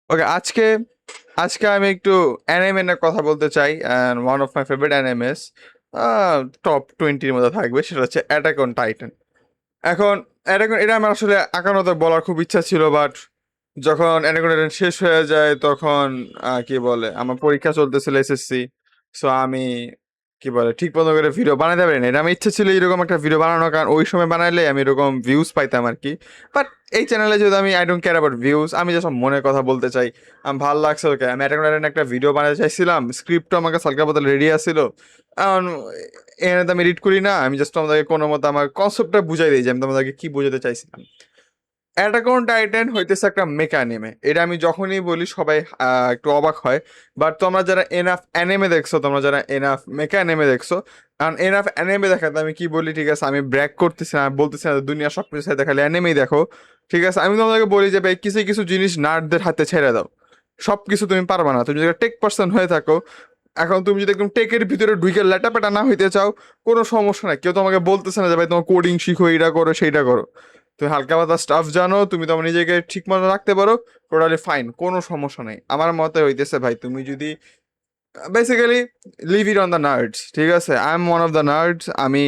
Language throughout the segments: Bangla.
ওকে, আজকে আজকে আমি একটু অ্যানিমে নিয়ে কথা বলতে চাই। And one of my favourite animes top 20-র মধ্যে থাকবে, সেটা হচ্ছে অ্যাটাক অন টাইটান। এখন অ্যাটাক এটা আমার আসলে আঁকানোতে বলার খুব ইচ্ছা ছিল, বাট যখন অ্যাটাক অন টাইটান শেষ হয়ে যায় তখন কি বলে আমার পরীক্ষা চলতেছিল, এসএসসি। সো আমি কি বলে ঠিক মতো করে ভিডিও বানাতে পারি না। এটা আমার ইচ্ছা ছিল এরকম একটা ভিডিও বানানো, কারণ ওই সময় বানাইলে আমি এরকম ভিউজ পাইতাম আর কি। বাট এই চ্যানেলে যদি আমি I don't care about views, আমি যেসব মনের কথা বলতে চাই, আমার ভালো লাগছে। ওকে, আমি অ্যাটাক অন টাইটান একটা ভিডিও বানাতে চাইছিলাম, স্ক্রিপ্টটা আমার কাছে হালকা পাতলা রেডি আছিল। এখন এখানে তো আমি এডিট করি না, আমি জাস্ট তোমাদেরকে কোনো মতো আমার কনসেপ্টটা বুঝাই দিই যে আমি তোমাদেরকে কি বোঝাতে চাইছিলাম। অ্যাটাক অন টাইটান হইতেছে একটা মেকা অ্যানিমে। এটা আমি যখনই বলি সবাই একটু অবাক হয়। বাট তোমরা যারা এনাফ অ্যানিমে দেখছো, তোমরা যারা এনাফ মেকা অ্যানিমে দেখছো, কারণ এনাফ অ্যানিমে দেখাতে আমি কি বলি, ঠিক আছে, আমি ব্র্যাক করতেছি না, আমি বলতেছি না যে দুনিয়া সব কিছু সাথে খালি অ্যানিমেই দেখো। ঠিক আছে, আমি তোমাদেরকে বলি যে ভাই কিছু কিছু জিনিস নার্ডদের হাতে ছেড়ে দাও। সব কিছু তুমি পারবা না, তুমি যদি টেক পার্সন হয়ে থাকো। এখন তুমি যদি একদম টেকের ভিতরে ঢুকে ল্যাটাপেটা না হইতে চাও, কোনো সমস্যা নাই, কেউ তোমাকে বলতেছে না যে ভাই তোমার কোডিং শিখো, এইটা করো সেইটা করো। তুমি হালকা পাতলা স্টাফ জানো, তুমি তোমার নিজেকে ঠিক মতো রাখতে পারো, টোটালি ফাইন, কোনো সমস্যা নেই। আমার মতে হইতেছে ভাই তুমি যদি basically leave it on the nerds, ঠিক আছে, I am one of the nerds. আমি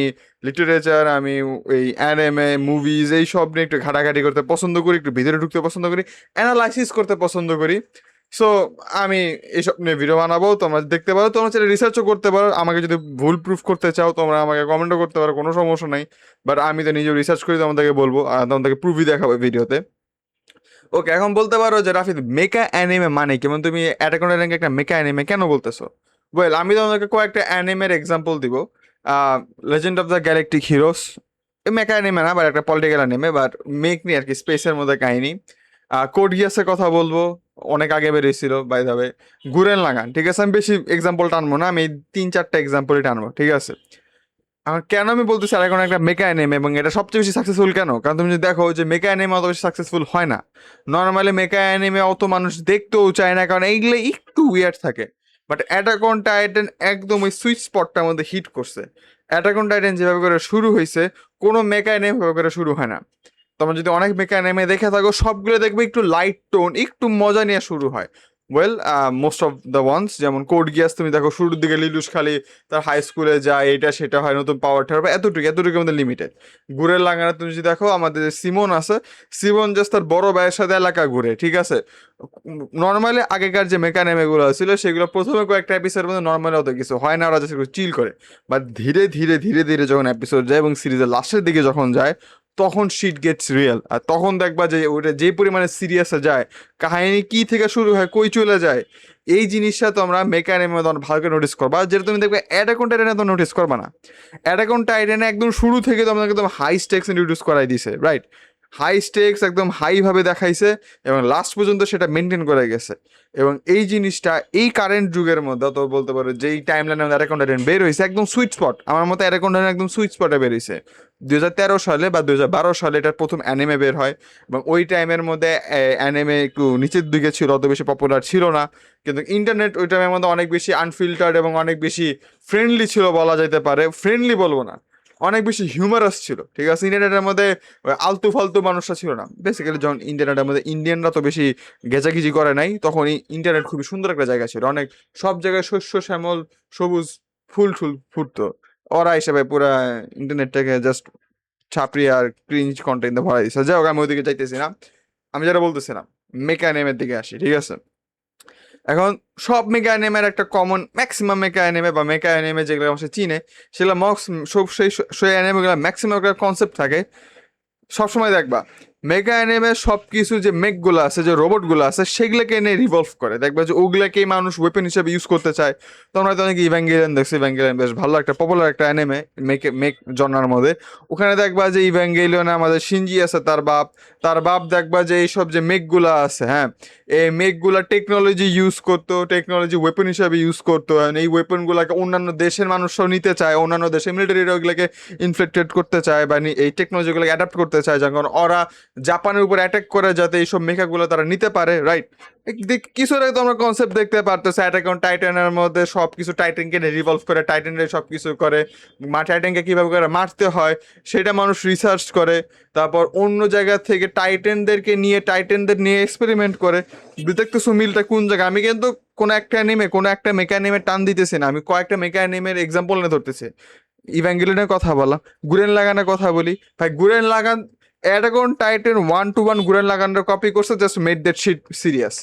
লিটারেচার, আমি এই অ্যানিমে মুভিজ এই সব নিয়ে একটু ঘাটাঘাটি করতে পছন্দ করি, একটু ভিতরে ঢুকতে পছন্দ করি, অ্যানালাইসিস করতে পছন্দ করি। সো আমি এইসব নিয়ে ভিডিও বানাবো, তোমরা দেখতে পারো, তোমরা চাইলে রিসার্চও করতে পারো। আমাকে যদি ভুল প্রুফ করতে চাও তোমরা আমাকে কমেন্টও করতে পারো, কোনো সমস্যা নাই। বাট আমি তো নিজে রিসার্চ করি, তোমাদেরকে বলবো আর তোমাদেরকে প্রুফই দেখাবো ভিডিওতে। ওকে, এখন বলতে পারো যে রাফিদ মেকা অ্যানিমে মানে কেমন, তুমি অ্যাটাক অন টাইটানকে একটা মেকা অ্যানিমে কেন বলতেছো? ওয়েল, আমি তোমাদেরকে কয়েকটা অ্যানিমের এক্সাম্পল দিব। Legend of the Galactic Heroes mecha anime না, বাট একটা পলিটিক্যাল অ্যানিমে, বাট মেক নিয়ে আর কি, স্পেসের মধ্যে কাহিনী। কোড গিয়াসের কথা বলবো, অনেক আগে বেরিয়েছিল বাই দ্য ওয়ে। গুরেন লাগান, ঠিক আছে, আমি বেশি এক্সাম্পল টানবো না, আমি 3-4টা এক্সাম্পলই টানবো, ঠিক আছে। এখন কেন আমি বলতেছি আর এখন একটা মেকা অ্যানিমে এবং এটা সবচেয়ে বেশি সাকসেসফুল কেন, কারণ তুমি যদি দেখো যে মেকা অ্যানিমে অত বেশি সাকসেসফুল হয় না। নর্মালি মেকা অ্যানিমে অত মানুষ দেখতেও চায় না, কারণ এইগুলো একটু উইয়ার্ড থাকে। বাট অ্যাটাক অন টাইটান একদম ওই সুইট স্পটটার মধ্যে হিট করছে। অ্যাটাক অন টাইটান যেভাবে করে শুরু হয়েছে, কোনো মেকা অ্যানিমে ভাবে করে শুরু হয় না। তোমরা যদি অনেক মেকা অ্যানিমে দেখে থাকো, সবগুলো দেখবে একটু লাইট টোন, একটু মজা নিয়ে শুরু হয়। Well, most of the ones, যেমন কোড গিয়াস তুমি দেখো শুরুর দিকে লিলুস খালি তার হাই স্কুলে যায়, এটা সেটা হয়, নতুন পাওয়ার ঠার এতটুকু এতটুকু আমাদের লিমিটেড। ঘুরের লাগানো তুমি যদি দেখো, আমাদের যে সিমন আছে, সিমন জাস্ট তার বড় ভাইয়ের সাথে এলাকা ঘুরে, ঠিক আছে। নর্মালি আগেকার যে মেকানিজমগুলো ছিল সেগুলো প্রথমে কয়েকটা এপিসোডের মধ্যে নর্মালি অত কিছু হয় না, ওরা জাস্ট চিল করে। বাট ধীরে ধীরে ধীরে ধীরে যখন এপিসোড যায় এবং সিরিজের লাস্টের দিকে যখন যায়, তখন শিট গেটস রিয়েল। আর তখন দেখবা যে ওটা যে পরিমাণে সিরিয়াসে যায়, কাহিনী কি থেকে শুরু হয় কই চলে যায়, এই জিনিসটা তোমরা মেকানিজমে ভালো করে নোটিস করবা, যেটা তুমি দেখবে অ্যাটাক অন টাইটানে তো নোটিস করবা না। অ্যাটাক অন টাইটানে একদম শুরু থেকে তোমাকে একদম হাই স্টেক্স ইন্ট্রোডিউস করাই দিছে, রাইট। হাই স্টেক্স একদম হাই ভাবে দেখাইছে এবং লাস্ট পর্যন্ত সেটা মেনটেন করে গেছে। এবং এই জিনিসটা এই কারেন্ট যুগের মধ্যে তো বলতে পারো যেই টাইম লাইনে অ্যাটাক অন টাইটান বের হয়েছে, একদম সুইট স্পট আমার মতে। অ্যাটাক অন টাইটান একদম সুইট স্পটে বের হয়েছে 2013 সালে বা 2012 সালে এটার প্রথম অ্যানিমে বের হয়। এবং ওই টাইমের মধ্যে অ্যানিমে একটু নিচের দিকে ছিল, অত বেশি পপুলার ছিল না। কিন্তু ইন্টারনেট ওই টাইমের মধ্যে অনেক বেশি আনফিল্টার্ড এবং অনেক বেশি ফ্রেন্ডলি ছিল বলা যেতে পারে। ফ্রেন্ডলি বলবো না, অনেক বেশি হিউমারাস ছিল, ঠিক আছে। ইন্টারনেটের মধ্যে ওই আলতু ফালতু মানুষরা ছিল না। বেসিক্যালি যখন ইন্টারনেটের মধ্যে ইন্ডিয়ানরা তো বেশি গেজাগিজি করে নাই, তখন ইন্টারনেট খুবই সুন্দর একটা জায়গা ছিল, অনেক সব জায়গায় শস্য শ্যামল সবুজ ফুল টুল ফুটতো। ওরা হিসেবে পুরা ইন্টারনেটটাকে জাস্ট ছাপড়ি আর ক্রিঞ্জ কন্টেন্ট ভরা দিচ্ছে। যাই হোক, আমি ওইদিকে চাইতেছি না, আমি যেটা বলতেছিলাম মেকা নেমের দিকে আসি, ঠিক আছে। এখন সব মেকা অ্যানিমের একটা কমন, ম্যাক্সিমাম মেকা অ্যানিমে বা মেকা অ্যানিমে যেগুলো মানুষ চিনে, সেগুলো মক্স সব সেই অ্যানিমেগুলো ম্যাক্সিমাম একটা কনসেপ্ট থাকে। সবসময় দেখবা মেগা অ্যানিমে সব কিছু যে মেকগুলো আছে, যে রোবটগুলো আছে, সেগুলোকে এনে রিভলভ করে। দেখবা যে ওগুলাকেই মানুষ ওয়েপন হিসেবে ইউজ করতে চায়। তোমরা হয়তো অনেকে ইভ্যাঙ্গেলিয়ন দেখছো, ইভ্যাঙ্গেলিয়ন বেশ ভালো একটা পপুলার একটা অ্যানিমে মেক জনার মধ্যে। ওখানে দেখবা যে ইভ্যাঙ্গেলিয়নে আমাদের সিনজি আছে, তার বাপ দেখবা যে এইসব যে মেকগুলা আছে, হ্যাঁ, এই মেকগুলা টেকনোলজি ইউজ করতো, টেকনোলজি ওয়েপন হিসাবে ইউজ করতো। and এই ওয়েপনগুলোকে অন্যান্য দেশের মানুষরাও নিতে চায়, অন্যান্য দেশের মিলিটারিরা ওগুলোকে ইনফ্লেক্টেড করতে চায় বা এই টেকনোলজিগুলোকে অ্যাডাপ্ট করতে চায়, যখন ওরা জাপানের উপর অ্যাটাক করে যাতে এইসব মেকাগুলো তারা নিতে পারে, রাইট? কিছু আগে তো আমরা কনসেপ্ট দেখতে পারতেছি, অ্যাটাক অন টাইটানের মধ্যে সব কিছু টাইটানকে রিভলভ করে, টাইটানের সব কিছু করে, টাইটানকে কিভাবে করে মারতে হয় সেটা মানুষ রিসার্চ করে, তারপর অন্য জায়গা থেকে টাইটানদের নিয়ে এক্সপেরিমেন্ট করে। দেখতেছো মিলটা কোন জায়গায়? আমি কিন্তু কোনো একটা অ্যানিমে, কোনো একটা মেকা অ্যানিমে টান দিতেছি না, আমি কয়েকটা মেকা অ্যানিমের এক্সাম্পল নিয়ে ধরতেছি। ইভ্যাঙ্গেলিয়নের কথা বলা, গুরেন লাগানের কথা বলি, ভাই Gurren Lagann Attack on Titan 1-to-1 Gurren লাগানের কপি করছে, just made that shit serious.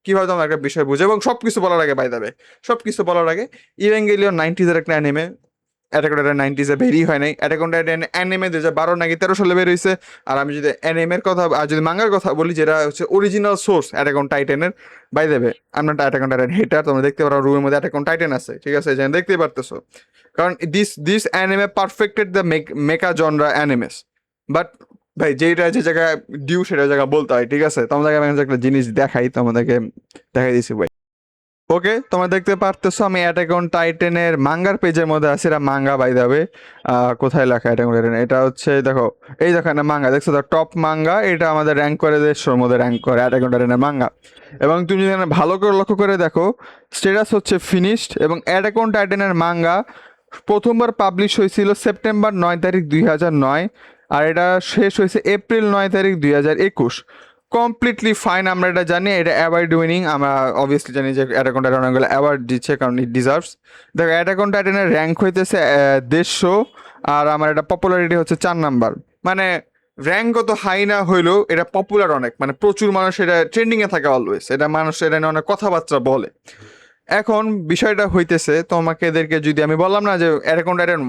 কিভাবে তোমার একটা বিষয় বুঝে, এবং সবকিছু বলার আগে, বাই দ্য ওয়ে, সবকিছু বলার আগে, ইভ্যাঙ্গেলিয়ন 90s একটা anime, attack on Titan 90s বেরিয়ে হয় নাই, অ্যাটাক অন টাইটান অ্যানিমে 2012 নাকি 13 সালে বের হয়েছে। আর আমি যদি অ্যানিমের কথা আর যদি মাঙ্গার কথা বলি, যেটা হচ্ছে অরিজিনাল সোর্স অ্যাটাক অন টাইটানের, বাই দ্য ওয়ে আমরা অ্যাটাক অন টাইটান হেটার, তোমরা দেখতে পারো রুমের মধ্যে অ্যাটাক অন টাইটান আছে, ঠিক আছে, যেন দেখতেই পারতেছো। কারণ this anime perfected the mecha genre animes. But ভাই যেটা যে জায়গায় ডিউ সেটা জায়গা বলতে হয়, ঠিক আছে? তোমাদেরকে আমি একটা জিনিস দেখাই, তোমাদেরকে দেখাই দিছি ভাই। ওকে, তোমরা দেখতে পারতেছো আমি অ্যাটাক অন টাইটানের মাঙ্গার পেজের মধ্যে আছি। এটা মাঙ্গা, বাই যাবে কোথায় লেখা অ্যাটাক অন টাইটান, এটা হচ্ছে দেখো, এই দেখো না মাঙ্গা, দেখছো তো টপ মাঙ্গা, এটা আমাদের র্যাঙ্ক করে 150-র মধ্যে র্যাঙ্ক করে অ্যাটাক অন টাইটানের মাঙ্গা। এবং তুমি যদি এখানে ভালো করে লক্ষ্য করে দেখো, স্ট্যাটাস হচ্ছে ফিনিশড, এবং অ্যাটাক অন টাইটানের মাঙ্গা প্রথমবার পাবলিশ হয়েছিল সেপ্টেম্বর 9 তারিখ 2009, আর এটা শেষ হয়েছে এপ্রিল 9 তারিখ 2021। কমপ্লিটলি ফাইন, আমরা এটা জানি, এটা অ্যাওয়ার্ড উইনিং, আমরা অবভিয়াসলি জানি যে অ্যাটাক অন টাইটান অনেকগুলো অ্যাওয়ার্ড দিচ্ছে, কারণ ইট ডিজার্ভস। দেখো অ্যাটাক অন টাইটানের র্যাঙ্ক হইতেছে 150, আর আমার এটা পপুলারিটি হচ্ছে 4 নাম্বার। মানে র্যাঙ্ক কত হাই না হইলেও এটা পপুলার অনেক, মানে প্রচুর মানুষ এটা ট্রেন্ডিংয়ে থাকে অলওয়েজ, এটা মানুষ এটা নিয়ে অনেক কথাবার্তা বলে। এখন বিষয়টা হইতেছে, তোমাকে এদেরকে যদি আমি বললাম না যে অ্যাটাক অন টাইটান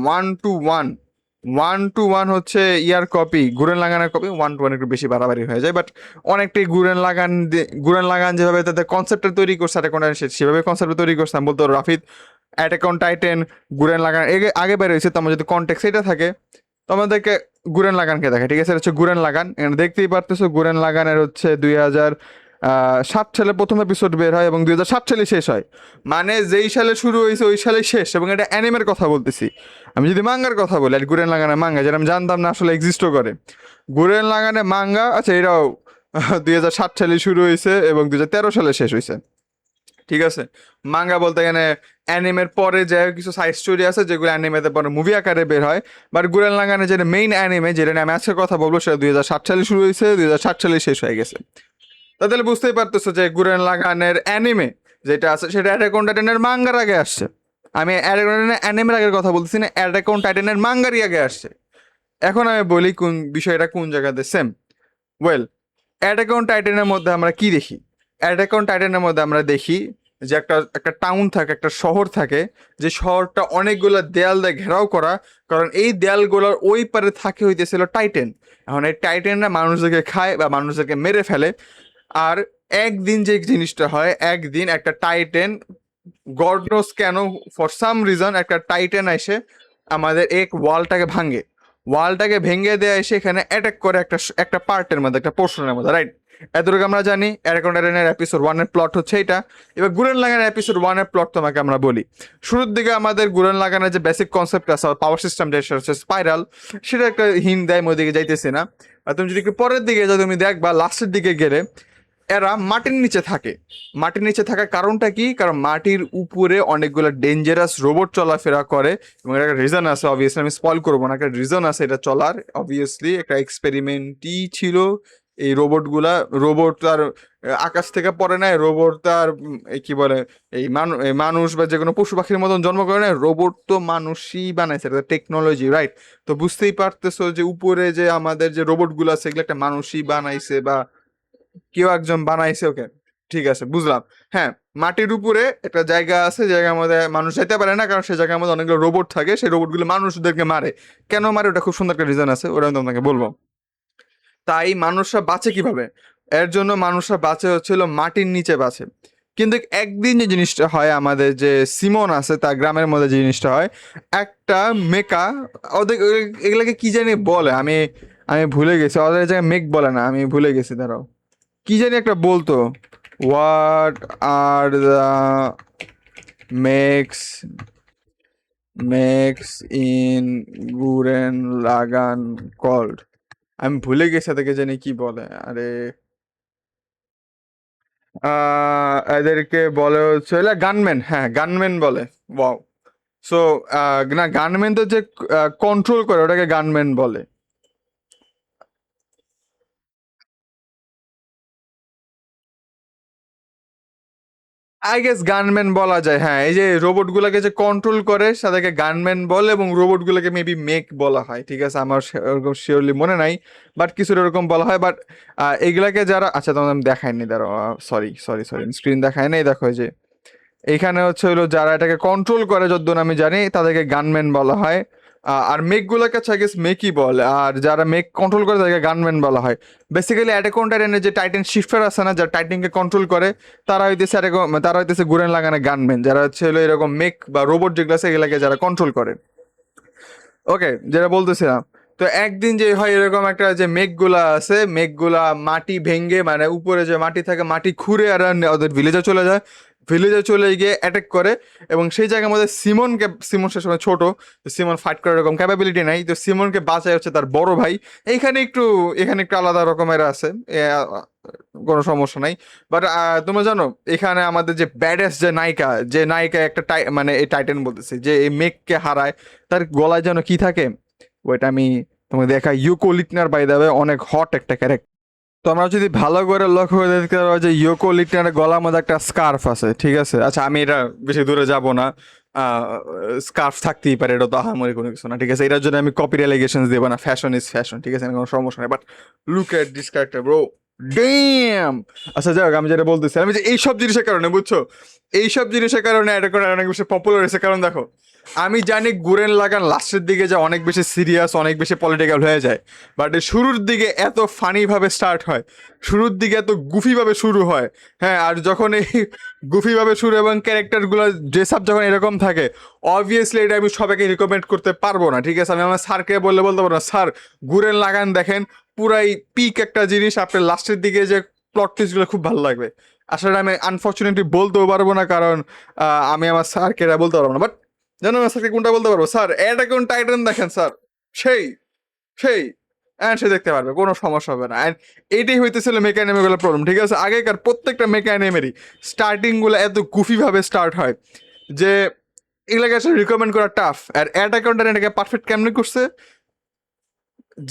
1-to-1 হচ্ছে ইয়ার কপি, গুরেন লাগানের কপি, 1-to-1 একটু বেশি বাড়াবাড়ি হয়ে যায়, বাট অনেকটাই গুরেন লাগান যেভাবে তাদের কনসেপ্টটা তৈরি করছে অ্যাটাক অন টাইটান, সেভাবে কনসেপ্ট তৈরি করছে। আমি বলতো রাফিদ অ্যাটাক অন টাইটান গুরেন লাগান আগে বের হয়েছে, তোমার যদি কন্টেক্স এটা থাকে তোমাদেরকে গুরেন লাগানকে দেখে, ঠিক আছে? এটা হচ্ছে গুরেন লাগান, এখানে দেখতেই পারতেছো গুরেন লাগানের হচ্ছে 2007 সালে প্রথম এপিসোড বের হয় এবং 2007 সালে শেষ হয়। মানে যেই সালে শুরু হয়েছে ওই সালে শেষ, এবং এটা অ্যানিমের কথা বলতেছি। আমি যদি মাঙ্গার কথা বলি, আর গুরেন লাগানের মাঙ্গা, যেটা আমি জানতাম না আসলে এক্সিস্টও করে, গুরেন লাগানের মাঙ্গা, আচ্ছা এটাও 2007 সালে শুরু হয়েছে এবং 2013 সালে শেষ হয়েছে, ঠিক আছে? মাঙ্গা বলতে এখানে অ্যানিমের পরে যে কিছু সাইড স্টোরি আছে যেগুলো অ্যানিমেতে পরে মুভি আকারে বের হয়, বাট গুরেন লাগানের যেটা মেইন অ্যানিমে, যেটা নিয়ে আমি আজকে কথা বলবো, সেটা 2007 সালে শুরু হয়েছে, 2007 সালে শেষ হয়ে গেছে। তাহলে বুঝতেই পারতেছো যে গুরেন লাগানের অ্যানিমে যেটা আছে সেটা অ্যাটাক অন টাইটানের মাঙ্গার আগে আসছে। আমি অ্যাটাক অন টাইটানের অ্যানিমের আগের কথা বলতেছি না, অ্যাটাক অন টাইটানের মাঙ্গারই আগে আসছে। এখন আমি বলি কোন বিষয়টা কোন জায়গাতে সেম। ওয়েল, অ্যাটাক অন টাইটানের মধ্যে আমরা কি দেখি? অ্যাটাক অন টাইটানের মধ্যে আমরা দেখি যে একটা একটা টাউন থাকে, একটা শহর থাকে, যে শহরটা অনেকগুলো দেয়াল দিয়ে ঘেরাও করা, কারণ এই দেয়ালগুলোর ওই পারে থাকে হইতেছিল টাইটেন। এখন এই টাইটেনরা মানুষদেরকে খায় বা মানুষদেরকে মেরে ফেলে। আর একদিন যে জিনিসটা হয়, একদিন একটা টাইটেন, গড নোস কেন, ফর সাম রিজন একটা টাইটেন এসে আমাদের এক ওয়ালটাকে ভেঙে দেয়া, এসে এখানে অ্যাটাক করে একটা একটা পার্টের মধ্যে, একটা পোর্শনের মধ্যে, রাইট? এতটুকু আমরা জানি। অ্যাটাক অন টাইটানের এপিসোড 1 এর প্লট হচ্ছে এটা। এবার গুরেন লাগানের এপিসোড 1 এর প্লট তোমাকে আমরা বলি। শুরুর দিকে আমাদের গুরেন লাগানের যে বেসিক কনসেপ্ট আছে, পাওয়ার সিস্টেম যেটা হচ্ছে স্পাইরাল, সেটা একটা হিন্ট দেয়, ওইদিকে যাইতেছি না। আর তুমি যদি একটু পরের দিকে যাও, তুমি দেখবা লাস্টের দিকে গেলে এরা মাটির নিচে থাকে। মাটির নিচে থাকার কারণটা কি? কারণ মাটির উপরে অনেকগুলো ডেঞ্জারাস রোবট চলাফেরা করে, এবং একটা রিজন আছে, অবভিয়াসলি আমি স্পয়েল করবো না, একটা রিজন আছে এটা চলার। অবভিয়াসলি একটা এক্সপেরিমেন্টই ছিল এই রোবটগুলা। রোবট তার আকাশ থেকে পড়ে নাই, রোবট তার কি বলে, এই মানুষ বা যে কোনো পশু পাখির মতন জন্ম করে নাই, রোবট তো মানুষই বানাইছে, এটা টেকনোলজি, রাইট? তো বুঝতেই পারতেছো যে উপরে যে আমাদের যে রোবটগুলো আছে এগুলো একটা মানুষই বানাইছে, বা কেউ একজন বানাইছে, ওকে, ঠিক আছে, বুঝলাম। হ্যাঁ, মাটির উপরে একটা জায়গা আছে, জায়গার মধ্যে মানুষ যেতে পারে না, কারণ সেই জায়গার মধ্যে অনেকগুলো রোবট থাকে, সেই রোবটগুলো মানুষদেরকে মারে। কেন মারে ওটা খুব সুন্দর একটা রিজন আছে, ওটা আমি তোমাকে বলবো। তাই মানুষরা বাঁচে কিভাবে? এর জন্য মানুষরা বাঁচে হচ্ছিল মাটির নিচে বাঁচে। কিন্তু একদিন যে জিনিসটা হয়, আমাদের যে সিমন আছে তার গ্রামের মধ্যে যে জিনিসটা হয়, একটা মেকা, ওদের এগুলাকে কি জানি বলে, আমি আমি ভুলে গেছি, ওদের জায়গায় মেক বলে না, আমি ভুলে গেছি, দাঁড়াও, কি জানি একটা বলতো, what are the mechs mechs in Gurren Lagann called, আমি ভুলে গেছি তাদেরকে জানি কি বলে, আরে এদেরকে বলে হচ্ছে গানম্যান, হ্যাঁ গানম্যান বলে। ওয়াও। সো না, গানম্যান তো যে কন্ট্রোল করে ওটাকে গানম্যান বলে। আই গেস গানম্যান বলা যায়, হ্যাঁ। এই যে রোবট গুলাকে যে কন্ট্রোল করে তাদেরকে গানম্যান বলে, এবং রোবট গুলাকে মেবি মেক বলা হয়, ঠিক আছে, আমার ওরকম শিওরলি মনে নাই, বাট কিছু এরকম বলা হয়। বাট এগুলাকে যারা, আচ্ছা তোমার আমি দেখাইনি, দাঁড়ো, সরি সরি সরি, স্ক্রিন দেখায় নাই, দেখো এই যে এইখানে হচ্ছে হলো যারা এটাকে কন্ট্রোল করে, যতদূর আমি জানি তাদেরকে গানম্যান বলা হয়। আর মেক গুলোকে আই গেস মেকই বলে, আর যারা মেক কন্ট্রোল করে তাদেরকে গানম্যান বলা হয়। বেসিক্যালি অ্যাটাক অন টাইটানের যে টাইটান শিফটার আছে না, যারা টাইটানকে কন্ট্রোল করে, তারা হইতেছে গুরেন লাগানো গানম্যান, যারা হচ্ছে হলো এরকম মেক বা রোবট যেগুলো আছে এগুলাকে যারা কন্ট্রোল করে। ওকে, যেটা বলতেছিলাম, তো একদিন যে হয় এরকম একটা, যে মেঘগুলা আছে, মেঘগুলা মাটি ভেঙে, মানে উপরে যে মাটি থাকে মাটি খুঁড়ে আর ওদের ভিলেজে চলে যায়, ভিলেজে চলে গিয়ে অ্যাটাক করে। এবং সেই জায়গার মধ্যে সিমনকে, সিমন সে সময় ছোট, তো সিমন ফাইট করার এরকম ক্যাপাবিলিটি নাই, তো সিমনকে বাঁচায় হচ্ছে তার বড় ভাই। এইখানে একটু, এখানে একটু আলাদা রকমের আছে, কোনো সমস্যা নাই। বাট তোমরা জানো এখানে আমাদের যে ব্যাডেস যে নায়িকা একটা মানে এই টাইটান বলতেছি, যে এই মেঘকে হারায়, তার গলায় যেন কি থাকে, ওইটা আমি তোমাকে দেখা, ইউকো লিটনার বাই দ্য ওয়ে, অনেক হট একটা ক্যারেক্টার। তো আমরা যদি ভালো করে লক্ষ্য করে দেখতে পারবো যে ইউকো লিটনারের গলার মধ্যে একটা স্কার্ফ আছে, ঠিক আছে। আচ্ছা আমি এটা বেশি দূরে যাব না, স্কার্ফ থাকতেই পারে, এটা তো আহামরি কোনো কিছু না, ঠিক আছে, এটার জন্য আমি কপি এলিগেশন দেবো না, ফ্যাশন ইজ ফ্যাশন, ঠিক আছে, কোনো সমস্যা নেই। But look at this character bro, damn. আচ্ছা যাই হোক, আমি যেটা বলতেছি, আমি যে এইসব জিনিসের কারণে, বুঝছো, এইসব জিনিসের কারণে এটা করে অনেক বেশি পপুলার হয়েছে। কারণ দেখো, আমি জানি গুরেন লাগান লাস্টের দিকে যে অনেক বেশি সিরিয়াস, অনেক বেশি পলিটিক্যাল হয়ে যায়, বাট শুরুর দিকে এত ফানি ভাবে স্টার্ট হয়, শুরুর দিকে এত গুফি ভাবে শুরু হয়। হ্যাঁ, আর যখন এই গুফি ভাবে শুরু এবং ক্যারেক্টার গুলো ড্রেস আপ যখন এরকম থাকে, অবভিয়াসলি এটা আমি সবাইকে রিকমেন্ড করতে পারবো না, ঠিক আছে। আমি আমার স্যারকে বলতে পারবো না, স্যার গুরেন লাগান দেখেন, পুরাই পিক একটা জিনিস, আপনার লাস্টের দিকে যে প্লট টুইস্ট গুলো খুব ভালো লাগবে। আসলে আমি আনফর্চুনেটলি বলতেও পারবো না, কারণ আমি আমার স্যারকে এটা বলতে পারবো না। বাট জানো আমার স্যারকে কোনটা বলতে পারবো, স্যার এটা কোন টাইটান দেখেন স্যার, সেই সেই অ্যান্ড সে দেখতে পারবে, কোনো সমস্যা হবে না। অ্যান্ড এইটাই হইতেছিল মেকানিমের প্রবলেম, ঠিক আছে। আগেকার প্রত্যেকটা মেকানিমেরই স্টার্টিং গুলো এত গুফি ভাবে স্টার্ট হয় যে এগুলাকে আসলে রিকমেন্ড করা টাফ। আর অ্যাটাক অন টাইটান এটাকে পারফেক্ট কেমনে করছে,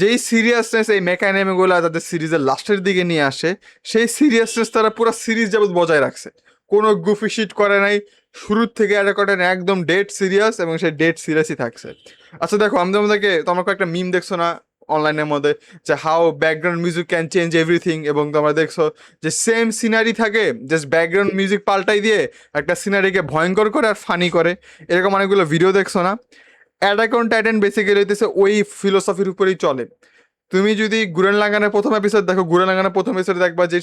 যেই সিরিয়াসনেস এই মেকানিজমগুলো তাদের সিরিজের লাস্টের দিকে নিয়ে আসে, সেই সিরিয়াসনেস তারা পুরো সিরিজ যাবত বজায় রাখছে, কোনো গুফি শিট করে নাই। শুরুর থেকে একটা করেন একদম ডেড সিরিয়াস, এবং সেই ডেড সিরিয়াসই থাকছে। আচ্ছা দেখো, আমি তোমাদেরকে, তোমরা একটা মিম দেখছো না অনলাইনের মধ্যে, যে how background music can change everything, এবং তোমরা দেখছো যে সেম সিনারি থাকে, জাস্ট ব্যাকগ্রাউন্ড মিউজিক পাল্টাই দিয়ে একটা সিনারিকে ভয়ঙ্কর করে আর ফানি করে, এরকম অনেকগুলো ভিডিও দেখছো না। অ্যাটাক অন টাইটান বেসিক্যালি হইতেছে ওই ফিলোসফির উপরেই চলে। তুমি যদি গুরেন লাগানের প্রথম এপিসোড দেখো, গুরেন লাগানের প্রথম এপিসোড দেখবা যে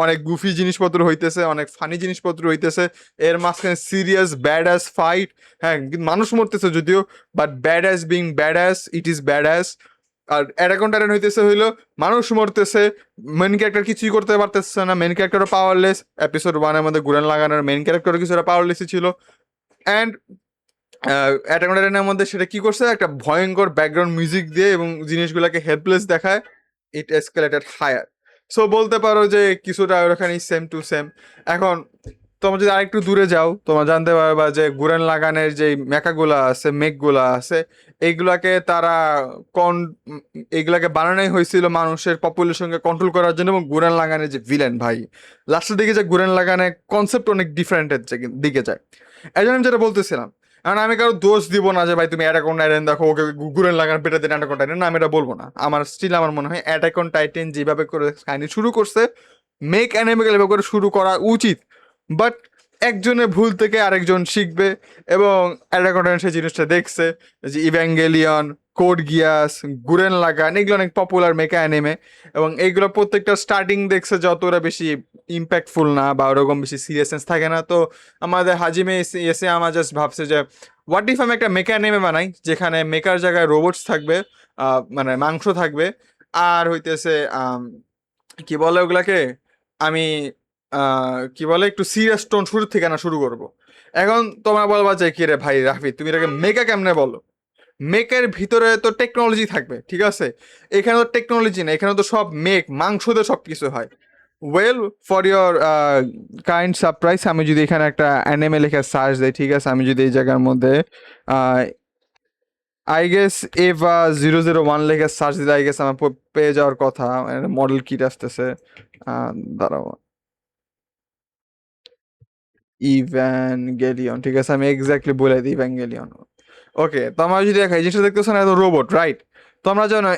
অনেক গুফি জিনিসপত্র হইতেছে, অনেক ফানি জিনিসপত্র হইতেছে, এর মাঝখানে সিরিয়াস ব্যাড অ্যাস ফাইট। হ্যাঁ, কিন্তু মানুষ মরতেছে যদিও, but badass being badass, it is badass. আর অ্যাটাক অন টাইটান হইতেছে হইলো মানুষ মরতেছে, মেন ক্যারেক্টার কিছুই করতে পারতেছে না, মেন ক্যারেক্টারও পাওয়ারলেস। এপিসোড ওয়ানের মধ্যে গুরেন লাগানোর মেন ক্যারেক্টারও কিছুটা পাওয়ারলেসই ছিল। অ্যান্ড অ্যাটাক অন টাইটানের মধ্যে সেটা কি করছে, একটা ভয়ঙ্কর ব্যাকগ্রাউন্ড মিউজিক দিয়ে এবং জিনিসগুলোকে হেল্পলেস দেখায়, ইট এসকেলেটেড হায়ার। সো বলতে পারো যে কিছুটা ওখানেই সেম টু সেম। এখন তোমরা যদি আরেকটু দূরে যাও, তোমরা জানতে পারবা যে গুরেন লাগানের যে মেকাগুলা আছে, মেঘগুলা আছে, এইগুলাকে তারা কন এইগুলাকে বানানোই হয়েছিল মানুষের পপুলেশনকে কন্ট্রোল করার জন্য। এবং গুরেন লাগানের যে ভিলেন ভাই, লাস্টের দিকে যে গুরেন লাগানের কনসেপ্ট অনেক ডিফারেন্টের দিকে যায়। এই জন্য আমি যেটা বলতেছিলাম, কারণ আমি কারো দোষ দিব না যে ভাই তুমি অ্যাটাক অন টাইটান দেখো, ওকে গুরেন লাগান পেটে দেন অ্যাটাক অন টাইটান, না আমি এটা বলবো না। আমার স্টিল আমার মনে হয় অ্যাটাক অন টাইটান যেভাবে করে কাহিনী শুরু করছে, মেক অ্যানিমেল এভাবে করে শুরু করা উচিত। বাট একজনের ভুল থেকে আরেকজন শিখবে, এবং অ্যাটাক অন টাইটান সেই জিনিসটা দেখছে, যে ইভ্যাঙ্গেলিয়ন, কোড গিয়াস, গুরেন লাগান, এগুলো অনেক পপুলার মেকা অ্যানিমে, এবং এইগুলো প্রত্যেকটা স্টার্টিং দেখছে যত ওরা বেশি ইম্প্যাক্টফুল না বা ওরকম বেশি সিরিয়াসনেস থাকে না। তো আমাদের হাজিমে এসে এসে আমার জাস্ট ভাবছে যে হোয়াট ইফ আমি একটা মেকা অ্যানিমে বানাই, যেখানে মেকার জায়গায় রোবটস থাকবে, মানে মাংস থাকবে, আর হইতেছে কি বলে ওগুলাকে, আমি কি বলে একটু সিরিয়াস টোন শুরু থেকে না শুরু করব। এখন তোমরা বলবা যে কি রে ভাই রাফি, তুমি এটাকে মেকা কেমনে বলো, মেকের ভিতরে তো টেকনোলজি থাকবে, ঠিক আছে? এখানে তো টেকনোলজি না, এখানে তো সব মেক মাংস দিয়ে সব কিছু হয়। Well, for your kind surprise, আমি যদি এখানে একটা অ্যানিমে লিখে সার্চ দিই, ঠিক আছে, আমি যদি এই জায়গার মধ্যে আই গেস এভা 001 লিখে সার্চ দিলে আই গেস আমার পেয়ে যাওয়ার কথা। মডেল কিট আসতেছে, দাঁড়াও, ইভ্যানগেলিয়ন, ঠিক আছে, আমি এক্স্যাক্টলি বলে দিই ইভ্যানগেলিয়ন। ওকে, তো আমরা যদি দেখা এই জিনিসটা দেখতেছো না, এত রোবট, রাইট? তো আমরা জানো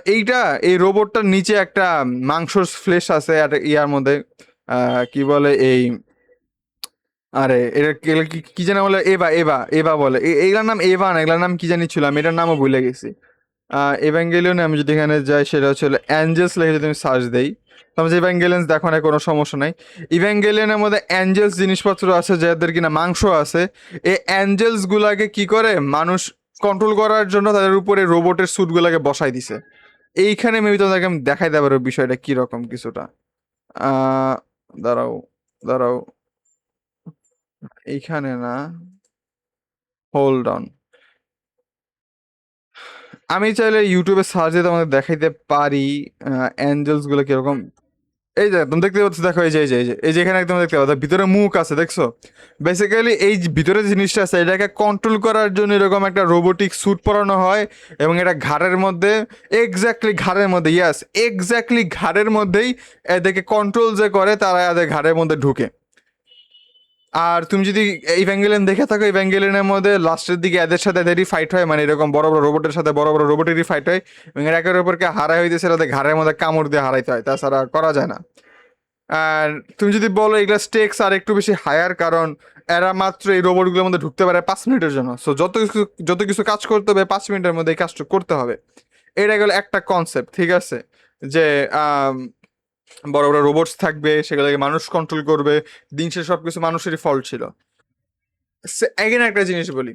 এই রোবটটার নিচে একটা মাংসর ফ্লেশ আছে একটা ইয়ার মধ্যে, কি বলে এই, আরে এটা এগুলা কি কি যেন বলে, এভা এভা এভা বলে, এগুলার নাম এভা না, এগুলার নাম কি জানি ছিল, আমি এটার নামও ভুলে গেছি। এভাঙ্গেলিয়নে আমি যদি এখানে যাই, সেটা হচ্ছে অ্যাঞ্জেলস লিখে যদি আমি সার্চ দেই, তাহলে যে ইভ্যাঙ্গেলিয়ন্স দেখো না, কোনো সমস্যা নাই। ইভ্যাঙ্গেলিয়নের মধ্যে অ্যাঞ্জেলস জিনিসপত্র আছে যাদের কিনা মাংস আছে। এই অ্যাঞ্জেলস গুলাকে কি করে মানুষ কন্ট্রোল করার জন্য তাদের উপরে রোবটের স্যুট গুলাকে বসাই দিছে। এইখানে মেবি তোমাদেরকে আমি দেখাই দেবো বিষয়টা কিরকম কিছুটা। আহ দাঁড়াও, দাঁড়াও, এইখানে না, হোল্ড অন। আমি চাইলে ইউটিউবে সার্চ দিয়ে তোমাদের দেখাইতে পারি অ্যাঞ্জেলস গুলো কিরকম। এই যে তুমি দেখতে পাচ্ছ, দেখো, এই যে এখানে একদম দেখতে পাচ্ছ ভিতরে মুখ আছে, দেখছো? বেসিক্যালি এই যে ভিতরে যে জিনিসটা আছে এটাকে কন্ট্রোল করার জন্য এরকম একটা রোবোটিক স্যুট পরানো হয়, এবং এটা ঘাড়ের মধ্যে, এক্স্যাক্টলি ঘাড়ের মধ্যে, ইয়াস, এক্স্যাক্টলি ঘাড়ের মধ্যেই এদেরকে কন্ট্রোল যে করে তারা এদের ঘাড়ের মধ্যে ঢুকে। আর তুমি যদি ইভ্যাঙ্গেলিয়ন দেখে থাকো, ইভ্যাঙ্গেলিয়নের মধ্যে লাস্টের দিকে এদের সাথে এদেরই ফাইট হয়, মানে এরকম বড় বড় রোবটের সাথে বড় বড় রোবটেরই ফাইট হয়, এবং এর একের উপরকে হারাই হইতেছে তাদের ঘাড়ের মধ্যে কামড় দিয়ে হারাইতে হয়, তাছাড়া করা যায় না। আর তুমি যদি বলো এগুলা স্টেক্স আর একটু বেশি হায়ার, কারণ এরা মাত্র এই রোবটগুলোর মধ্যে ঢুকতে পারে 5 মিনিটের জন্য, সো যত কিছু কাজ করতে হবে 5 মিনিটের মধ্যে এই কাজটা করতে হবে। এটা গেল একটা কনসেপ্ট, ঠিক আছে, যে আম, বড় বড় রোবটস থাকবে, সেগুলোকে মানুষ কন্ট্রোল করবে, দিন শেষে সবকিছু মানুষেরই ফল্ট ছিল। এগেন একটা জিনিস বলি,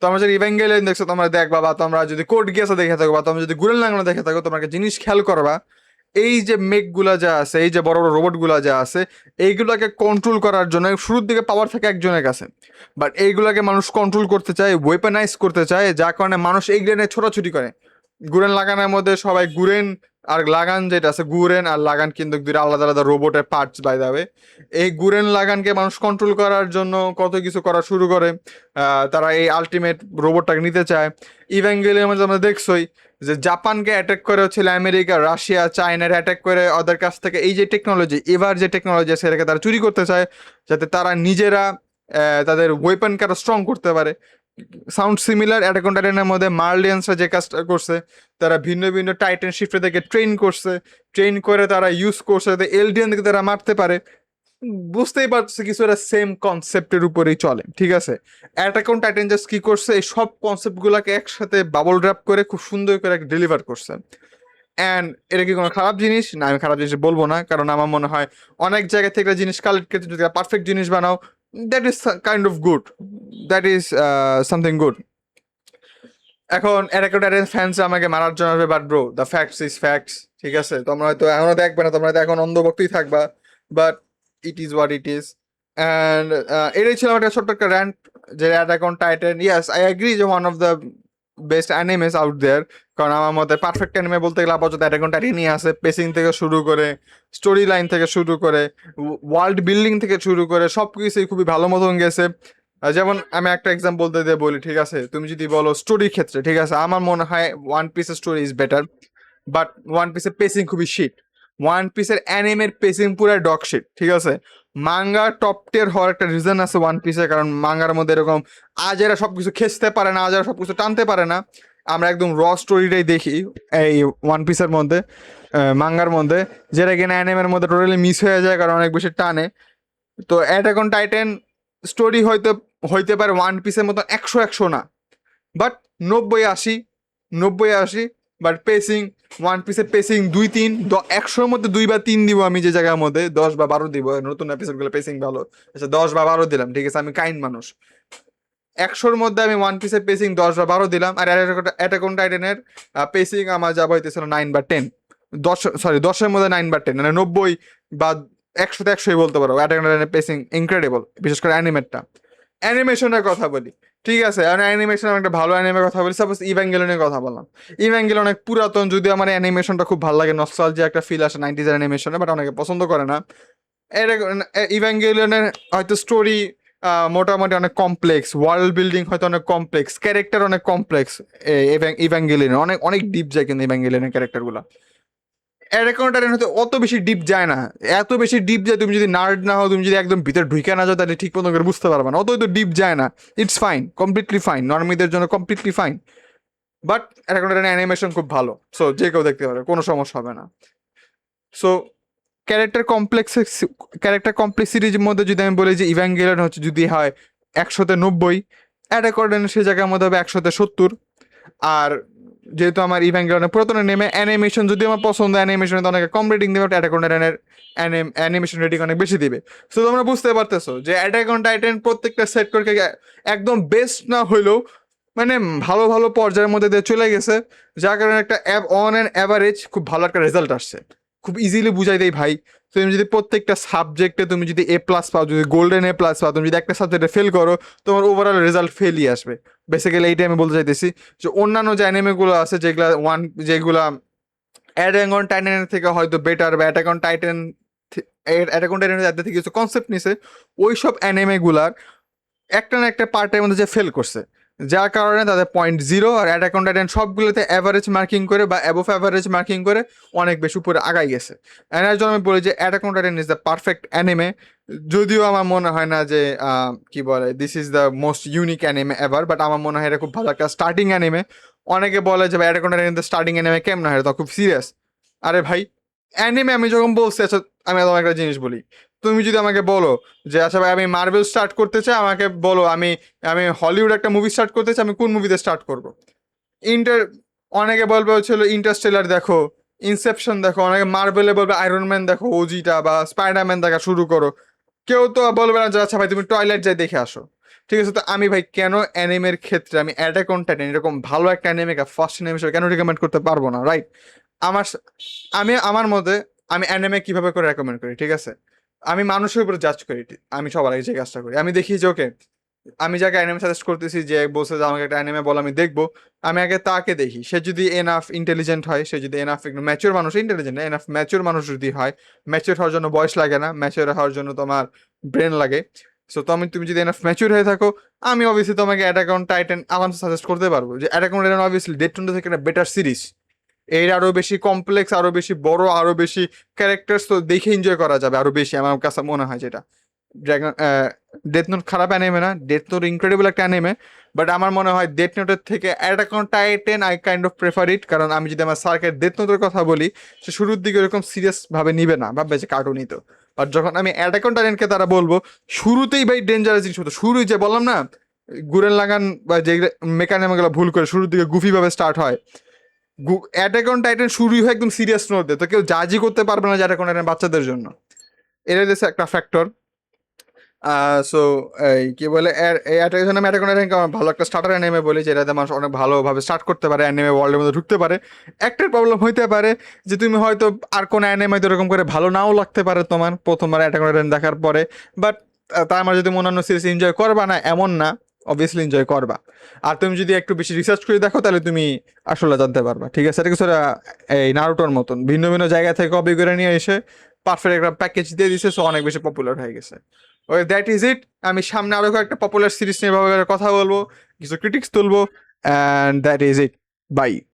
তোমরা যদি ইভ্যাঙ্গেলিয়ন দেখছো, তোমরা দেখবা, বা তোমরা যদি কোড গিয়াসে দেখে থাকো, বা তোমরা যদি গুরেন লাগানো দেখে থাকো, তোমরা একটা জিনিস খেয়াল করবা, এই যে মেক গুলা যা আছে, এই যে বড় বড় রোবট গুলা যা আছে, এইগুলাকে কন্ট্রোল করার জন্য শুরুর দিকে পাওয়ার থাকে একজনের কাছে, বাট এইগুলাকে মানুষ কন্ট্রোল করতে চায়, ওয়েপনাইজ করতে চায়, যার কারণে মানুষ এইগুলো নিয়ে ছোটাছুটি করে। গুরেন লাগানোর মধ্যে সবাই গুরেন আর লাগান যেটা আছে, গুরেন আর লাগান কিন্তু দুইটা আলাদা আলাদা রোবটের পার্টস, বাই দা ওয়ে। এই গুরেন লাগানকে মানুষ কন্ট্রোল করার জন্য কত কিছু করা শুরু করে। তারা এই আলটিমেট রোবটটাকে নিতে চায়। ইভ্যাঙ্গেলিয়নের মধ্যে আমরা দেখছই যে জাপানকে অ্যাটাক করে হচ্ছিল আমেরিকা, রাশিয়া, চায়নার অ্যাটাক করে ওদের কাছ থেকে এই যে টেকনোলজি, এবার যে টেকনোলজি আছে সেটাকে তারা চুরি করতে চায়, যাতে তারা নিজেরা তাদের ওয়েপনকে আরো স্ট্রং করতে পারে। সাউন্ড সিমিলার অ্যাটাক অন টাইটানের মধ্যে মার্লিয়ান্সরা যে কাজটা করছে, তারা ভিন্ন ভিন্ন টাইটান শিফটে থেকে ট্রেন করছে, ট্রেন করে তারা ইউজ করছে যাতে এলডিএন থেকে তারা মারতে পারে। বুঝতেই পারছি কিছু একটা সেম কনসেপ্টের উপরেই চলে, ঠিক আছে। অ্যাটাক অন টাইটান জাস্ট কি করছে, এই সব কনসেপ্ট গুলাকে একসাথে বাবল র্যাপ করে খুব সুন্দর করে ডেলিভার করছে। অ্যান্ড এটা কি কোনো খারাপ জিনিস? না, আমি খারাপ জিনিস বলবো না, কারণ আমার মনে হয় অনেক জায়গা থেকে জিনিস কালেক্ট করে যদি পারফেক্ট জিনিস বানাও, that is kind of good, that is something good. এখন অ্যাটাক অন টাইটান ফ্যান্স আমাকে মারার জন্য আসবে, but bro, the facts is facts, ঠিক আছে? তোমরা হয়তো এখনো দেখবে না, তোমরা হয়তো এখন অন্ধভক্তই থাকবা, but it is what it is. And এটাই ছিল আমার একটা ছোট্ট একটা র্যান্ট, যে Attack on Titan, yes, I agree যে one of the best animes out there. কারণ আমার মতে পারফেক্ট অ্যানিমে বলতে গেলে আপাতত অ্যাটাক অন টাইটানই আছে, পেসিং থেকে শুরু করে, স্টোরি লাইন থেকে শুরু করে, ওয়ার্ল্ড বিল্ডিং থেকে শুরু করে সব কিছুই খুবই ভালো মতন গেছে। যেমন আমি একটা এক্সাম্পল দিয়ে বলি, ঠিক আছে, তুমি যদি বলো স্টোরির ক্ষেত্রে, ঠিক আছে, আমার মনে হয় ওয়ান পিসের story is better, but one পিসের পেসিং খুবই শিট। ওয়ান পিসের অ্যানিমের পেসিং পুরো ডগ শিট, ঠিক আছে। মাঙ্গা টপ টিয়ার হওয়ার একটা রিজন আছে ওয়ান পিসের, কারণ মাঙ্গার মধ্যে এরকম আজেরা সবকিছু খেচতে পারে না, আজেরা সবকিছু টানতে পারে না। আমরা একদম র স্টোরিটাই দেখি এই ওয়ান পিসের মধ্যে, মাঙ্গার মধ্যে, যেটা কিনা অ্যানিমের মধ্যে টোটালি মিস হয়ে যায় কারণ অনেক বেশি টানে। তো অ্যাটাক অন টাইটান স্টোরি হয়তো হইতে পারে ওয়ান পিসের মতো 100 না, বাট 90-80, 90-80। বাট পেসিং, ওয়ান পিসের পেসিং 2-3, 100-র মধ্যে 2 বা 3 দিব আমি, যে জায়গার মধ্যে 10 বা 12 দিব। নতুন এপিসোডগুলো পেসিং ভালো, আচ্ছা 10 বা 12 দিলাম, ঠিক আছে, আমি কাইন্ড মানুষ। 100-র মধ্যে আমি ওয়ান পিসের পেসিং 10 বা 12 দিলাম, আর অ্যাটাক অন টাইটানের পেসিং আমার যাবো হইতেছিল 9 বা 10, 10-এর মধ্যে 9 বা 10, মানে 90 বা 100-তে 100ই বলতে পারো। অ্যাটাক অন টাইটানের পেসিং ইনক্রেডিবল, বিশেষ করে অ্যানিমেটটা। অ্যানিমেশনের কথা বলি, ঠিক আছে, আমি অ্যানিমেশন একটা ভালো অ্যানিমের কথা বলি, সাপোজ ইভ্যাঙ্গেলিয়নের কথা বললাম। ইভ্যাঙ্গেলিয়ন অনেক পুরাতন, যদিও আমার অ্যানিমেশনটা খুব ভালো লাগে, নস্টালজিয়া একটা ফিল আসে 90s অ্যানিমেশনে, বাট অনেকে পছন্দ করে না। ইভ্যাঙ্গেলিয়নের হয়তো স্টোরি মোটামুটি অনেক কমপ্লেক্স, ওয়ার্ল্ড বিল্ডিং হয়তো অনেক কমপ্লেক্স, ক্যারেক্টার অনেক কমপ্লেক্স। ইভ্যাঙ্গেলিয়নের অনেক অনেক ডিপ যায় কিন্তু ইভ্যাঙ্গেলিয়নের ক্যারেক্টারগুলো। অ্যাটাক অন টাইটান হয়তো অত বেশি ডিপ যায় না, এত বেশি ডিপ যায় তুমি যদি নার্ড না হও, তুমি যদি একদম ভিতরে ঢুকে না যাও, তাহলে ঠিক মতো করে বুঝতে পারবে না, অত তো ডিপ যায় না। ইটস ফাইন, কমপ্লিটলি ফাইন, নর্মিদের জন্য completely fine. But attack on Titan animation খুব ভালো, সো যে কেউ দেখতে পারে, কোনো সমস্যা হবে না। সো ক্যারেক্টার কমপ্লেক্স, ক্যারেক্টার কমপ্লেক্সিটির মধ্যে যদি আমি বলি যে ইভ্যাঙ্গেলিয়ন হচ্ছে যদি হয় 100-তে 90, অ্যাটাক অন টাইটান সেই জায়গার মধ্যে হবে 100-তে 70। আর যেহেতু আমার ইভ্যাঙ্গেলিয়নের পুরাতন নেমে অ্যানিমেশন যদি আমার পছন্দ, অ্যানিমেশনে তো অনেকে কম রেটিং দেবে, অ্যাটাক অন টাইটানের অ্যানিমেশন রেটিং অনেক বেশি দিবে। সো তোমরা বুঝতে পারতেছো যে অ্যাটাক অন টাইটান প্রত্যেকটা সেট করে একদম বেস্ট না হইলেও মানে ভালো ভালো পর্যায়ের মধ্যে দিয়ে চলে গেছে, যার কারণে একটা অন অ্যান অ্যাভারেজ খুব ভালো একটা রেজাল্ট আসছে। খুব ইজিলি বুঝাই দেয় ভাই, তুমি যদি প্রত্যেকটা সাবজেক্টে তুমি যদি A+ পাও, যদি গোল্ডেন A+ পাও, তুমি যদি একটা সাবজেক্টে ফেল করো, তোমার ওভারঅল রেজাল্ট ফেলই আসবে। বেসিক্যালি এইটাই আমি বলতে চাইতেছি, যে অন্যান্য যে অ্যানিমেগুলো আছে যেগুলা অ্যাটাক অন টাইটানের থেকে হয়তো বেটার, বা অ্যাটাক অন টাইটানের থেকে কিছু কনসেপ্ট নিছে, ওই সব অ্যানিমেগুলার একটা না একটা পার্টের মধ্যে যে ফেল করছে, যার কারণে তাদের 0.0, আর অ্যাটাক অন টাইটান সবগুলোতে অ্যাভারেজ মার্কিং করে বা অ্যাবোভ অ্যাভারেজ মার্কিং করে অনেক বেশি উপরে আগাই গেছে। এর জন্য আমি বলি যে Attack on Titan is the perfect anime. যদিও আমার মনে হয় না যে কি বলে this is the most unique anime ever, but আমার মনে হয় এটা খুব ভালো একটা স্টার্টিং অ্যানিমে। অনেকে বলে যে Attack on Titan starting anime কেমন হয়, এটা খুব সিরিয়াস। আরে ভাই, অ্যানিমে আমি যখন বলছি, আচ্ছা আমি তোমাকে একটা জিনিস বলি, তুমি যদি আমাকে বলো যে আচ্ছা ভাই আমি মার্বেল স্টার্ট করতে চাই, আমাকে বলো আমি আমি হলিউড একটা মুভি স্টার্ট করতে চাই, আমি কোন মুভিতে স্টার্ট করব? ইন্টার অনেকে বলবে হচ্ছিল ইন্টারস্টেলার দেখো, ইনসেপশন দেখো, অনেকে মার্বেলে বলবে আয়রন ম্যান দেখো ওজিটা, বা স্পাইডারম্যান দেখা শুরু করো। কেউ তো বলবে না যে আচ্ছা ভাই তুমি টয়লেট যাই দেখে আসো। ঠিক আছে, তো আমি ভাই কেন অ্যানিমের ক্ষেত্রে আমি অ্যাটাক অন টাইটান এরকম ভালো একটা অ্যানিমেকে ফার্স্ট অ্যানিমে হিসেবে কেন রিকমেন্ড করতে পারবো না, রাইট? আমার আমি আমার মতে আমি অ্যানিমে কিভাবে করে রেকমেন্ড করি, ঠিক আছে, আমি মানুষের উপরে জাজ করি। আমি সবার আগে যে কাজটা করি, আমি দেখি যে ওকে, আমি যাকে অ্যানিমে সাজেস্ট করতেছি, যে বলছে যে আমাকে একটা অ্যানিমে বল আমি দেখবো, আমি আগে তাকে দেখি সে যদি এনাফ ইন্টেলিজেন্ট হয়, সে যদি এনাফ একটু ম্যাচিওর মানুষ, ইন্টেলিজেন্ট এনাফ ম্যাচিওর মানুষ যদি হয়, ম্যাচিওর হওয়ার জন্য বয়স লাগে না, ম্যাচিওর হওয়ার জন্য তোমার ব্রেন লাগে। সো তুমি যদি এনাফ ম্যাচিওর হয়ে থাকো, আমি অবভিয়াসলি তোমাকে অ্যাটাক অন টাইটান আরামসে সাজেস্ট করতে পারবো, যে Attack on Titan obviously death note থেকে একটা বেটার সিরিজ। এর আরো বেশি কমপ্লেক্স, আরো বেশি বড়, আরো বেশি ক্যারেক্টার্স তো দেখে এনজয় করা যাবে আরো বেশি, আমার কাছে মনে হয় যেটা। ড্রাগন ডেথ নোট খারাপ অ্যানিমে না, ডেথ নোট ইনক্রেডিবল একটা অ্যানিমে, বাট আমার মনে হয় ডেথ নোটের থেকে Attack on Titan I kind of prefer it. কারণ আমি যদি আমার স্যারকে ডেথ নোটের কথা বলি, সে শুরুর দিকে এরকম সিরিয়াস ভাবে নিবে না, ভাববে যে কার্টুনই তো। আর যখন আমি অ্যাটাক অন টাইটানকে তারা বলবো, শুরুতেই ভাই ডেঞ্জারাস জিনিস হতো, শুরুই যে বললাম না, গুরেন লাগান বা যে মেকানিজমগুলো ভুল করে শুরুর দিকে গুফি ভাবে স্টার্ট হয়। অ্যাটাক অন টাইটান শুরুই হয় একদম সিরিয়াস নোট দিয়ে, তো কেউ জাজই করতে পারবে না যে অ্যাটাক অন টাইটান বাচ্চাদের জন্য। এটা হচ্ছে একটা ফ্যাক্টর। সো এই কি বলে অ্যাটাক অন অ্যাটাক অন টাইটানকে আমার ভালো একটা স্টার্টার অ্যানিমে বলি, যেটাতে মানুষ অনেক ভালোভাবে স্টার্ট করতে পারে, অ্যানিমে ওয়ার্ল্ডের মধ্যে ঢুকতে পারে। একটাই প্রবলেম হইতে পারে যে তুমি হয়তো আর কোনো অ্যানিমে এরকম করে ভালো নাও লাগতে পারে তোমার প্রথমবার অ্যাটাক অন টাইটান দেখার পরে, বাট তার আমার যদি অন্যান্য সিরিজ এনজয় করবা না এমন না, অবভিয়াসলি এনজয় করবা। আর তুমি যদি একটু বেশি রিসার্চ করে দেখো, তাহলে তুমি আসলে জানতে পারবা, ঠিক আছে? এটা কিছুটা এই নারুটোর মতন ভিন্ন ভিন্ন জায়গা থেকে কপি করে নিয়ে এসে পারফেক্ট একটা প্যাকেজ দিয়ে দিছে, সো অনেক বেশি পপুলার হয়ে গেছে। ওকে, দ্যাট ইজ ইট। আমি সামনে আরো একটা পপুলার সিরিজ নিয়ে ভাবে কথা বলবো, কিছু ক্রিটিক্স তুলবো, and that is it. By.